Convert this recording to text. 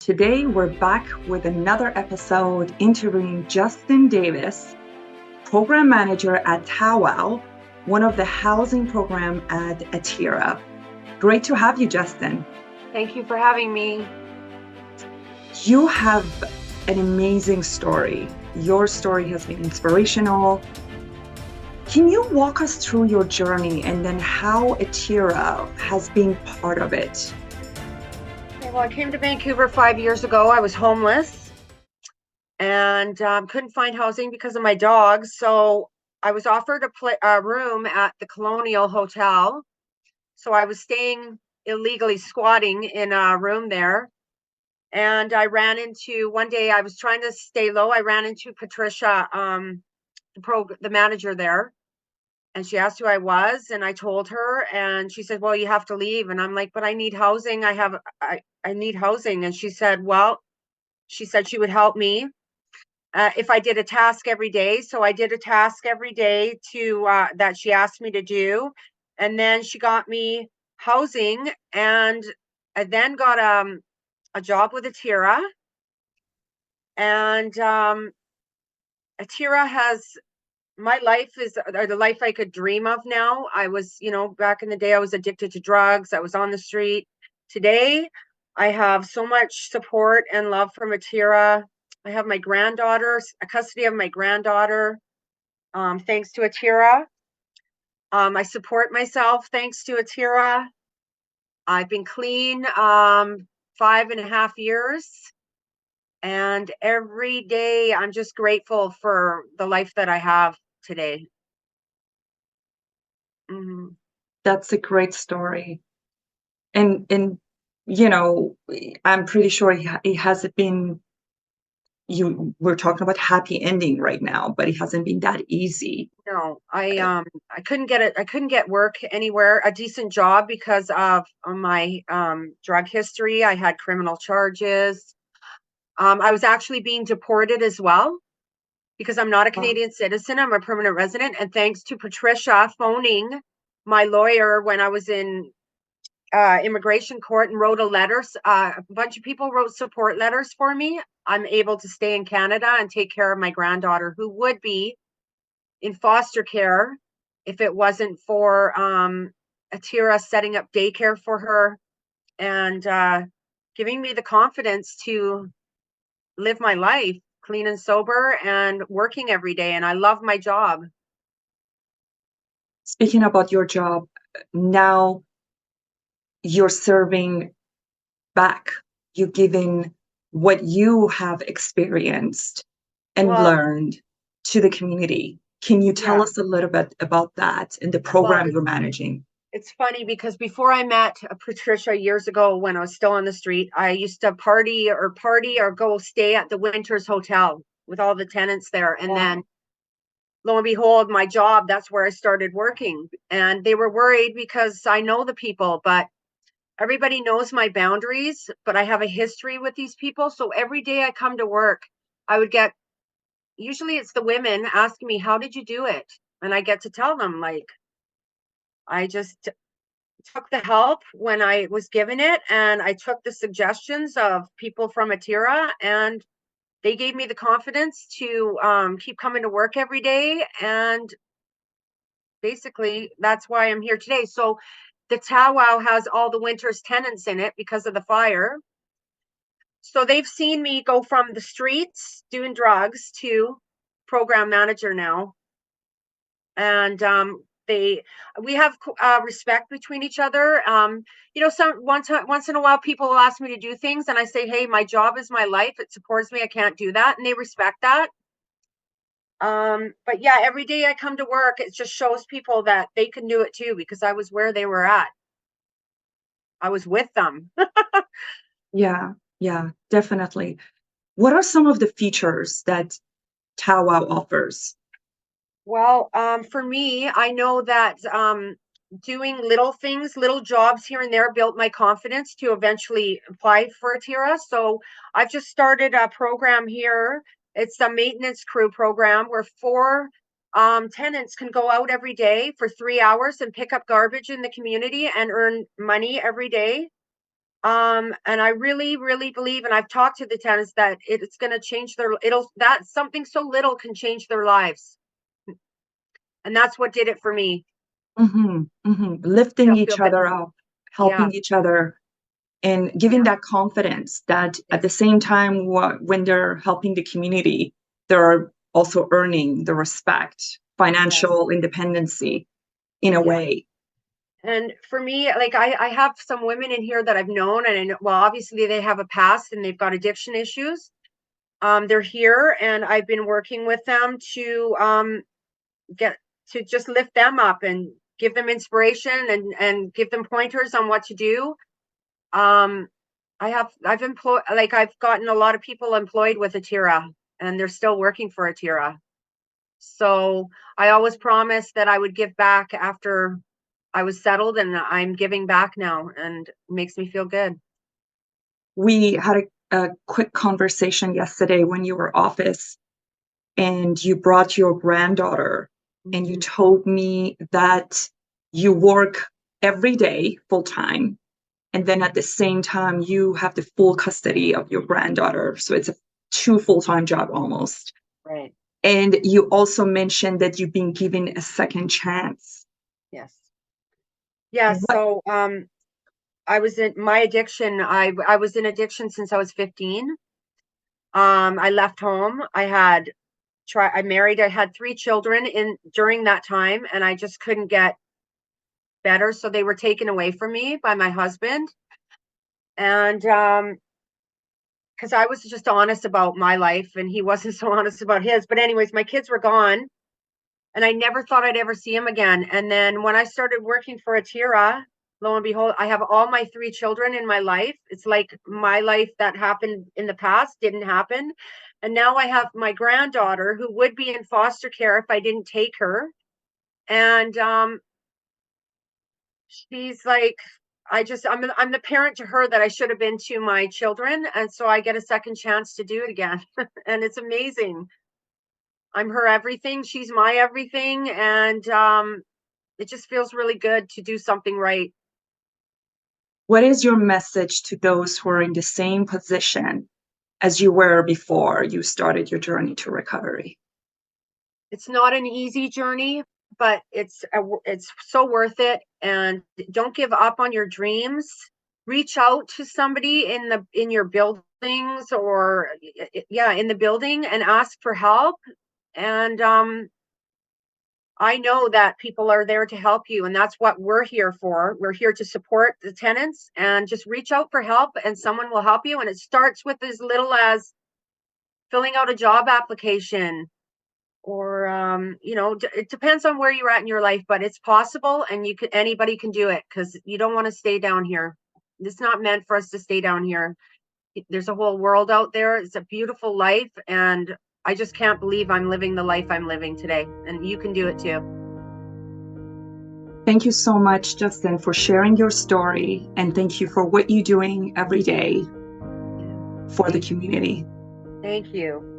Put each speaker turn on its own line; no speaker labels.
Today we're back with another episode interviewing Justine Davies, Program Manager at Tawow, one of the housing program at Atira. Great to have you, Justine.
Thank you for having me.
You have an amazing story. Your story has been inspirational. Can you walk us through your journey and then how Atira has been part of it?
Well, I came to Vancouver 5 years ago. I was homeless and couldn't find housing because of my dogs. So I was offered a room at the Colonial Hotel. So I was staying illegally, squatting in a room there. And I ran into, one day I was trying to stay low. I ran into Patricia, the manager there. And she asked who I was, and I told her, and she said, well, you have to leave. And I'm like, but I need housing. I need housing. And she said, well, she said she would help me if I did a task every day. So I did a task every day that she asked me to do. And then she got me housing, and I then got a job with Atira. And Atira has my life is the life I could dream of now. I was, back in the day, I was addicted to drugs. I was on the street. Today, I have so much support and love from Atira. I have my granddaughter, custody of my granddaughter, thanks to Atira. I support myself thanks to Atira. I've been clean 5.5 years. And every day, I'm just grateful for the life that I have today. Mm-hmm.
That's a great story. And I'm pretty sure it hasn't been, we're talking about happy ending right now, but it hasn't been that easy.
No, I couldn't get it. I couldn't get work anywhere, a decent job, because of my drug history. I had criminal charges. I was actually being deported as well because I'm not a Canadian citizen. I'm a permanent resident. And thanks to Patricia phoning my lawyer when I was in immigration court and wrote a letter, a bunch of people wrote support letters for me. I'm able to stay in Canada and take care of my granddaughter, who would be in foster care if it wasn't for Atira setting up daycare for her and giving me the confidence to live my life clean and sober and working every day. And I love my job.
Speaking about your job, now you're serving back. You're giving what you have experienced and learned to the community. Can you tell us a little bit about that and the program you're managing?
It's funny because before I met Patricia years ago, when I was still on the street, I used to party or go stay at the Winters Hotel with all the tenants there. And then lo and behold, my job, that's where I started working. And they were worried because I know the people, but everybody knows my boundaries, but I have a history with these people. So every day I come to work, I would get, usually it's the women asking me, how did you do it? And I get to tell them, like, I just took the help when I was given it, and I took the suggestions of people from Atira, and they gave me the confidence to keep coming to work every day. And basically, that's why I'm here today. So the Tawow has all the Winters tenants in it because of the fire. So they've seen me go from the streets doing drugs to program manager now. And we have respect between each other. Once in a while, people will ask me to do things, and I say, hey, my job is my life. It supports me. I can't do that. And they respect that. But yeah, every day I come to work, it just shows people that they can do it too, because I was where they were at. I was with them.
Yeah, definitely. What are some of the features that Tawow offers?
Well, for me, I know that doing little things, little jobs here and there built my confidence to eventually apply for Atira. So I've just started a program here. It's a maintenance crew program where 4 tenants can go out every day for 3 hours and pick up garbage in the community and earn money every day. And I really, really believe, and I've talked to the tenants, that it's going to change that something so little can change their lives. And that's what did it for me.
Lifting
Feel,
each
feel bit,
other up,
yeah,
helping each other, and giving
yeah,
that confidence that
yeah,
at the same time, when they're helping the community, they're also earning the respect,
yes,
financial independency in a
yeah.
way.
And for me, like I have some women in here that I've known, and I know, well, obviously they have a past and they've got addiction issues. They're here, and I've been working with them to get to just lift them up and give them inspiration and give them pointers on what to do. Um, I've employed, like I've gotten a lot of people employed with Atira, and they're still working for Atira. So I always promised that I would give back after I was settled, and I'm giving back now, and it makes me feel good.
We had a quick conversation yesterday when you were office, and you brought your granddaughter, and you
Mhm.
told me that you work every day full time, and then at the same time you have the full custody of your granddaughter, so it's a two full-time job almost.
Right.
And you also mentioned that you've been given a second chance.
Yes. Yeah.
What
So, I was in my addiction. I was in addiction since I was 15. I left home. I married. I had 3 children in during that time, and I just couldn't get better. So they were taken away from me by my husband. And because I was just honest about my life, and he wasn't so honest about his. But anyways, my kids were gone, and I never thought I'd ever see him again. And then when I started working for Atira, lo and behold, I have all my 3 children in my life. It's like my life that happened in the past didn't happen. And now I have my granddaughter who would be in foster care if I didn't take her. And she's like, I'm the parent to her that I should have been to my children. And so I get a second chance to do it again. And it's amazing. I'm her everything. She's my everything. And it just feels really good to do something right.
what is your message to those who are in the same position as you were before you started your journey to recovery?
It's not an easy journey, but it's so worth it. And don't give up on your dreams. Reach out to somebody in your buildings, or yeah, in the building, and ask for help. And I know that people are there to help you, and that's what we're here for. We're here to support the tenants, and just reach out for help, and someone will help you. And it starts with as little as filling out a job application, or it depends on where you're at in your life, but it's possible, and anybody can do it, because you don't want to stay down here. It's not meant for us to stay down here. There's a whole world out there. It's a beautiful life, and I just can't believe I'm living the life I'm living today, and you can do it too.
Thank you so much, Justin, for sharing your story, and thank you for what you're doing every day
Yeah.
for the
Thank you.
community.
Thank you.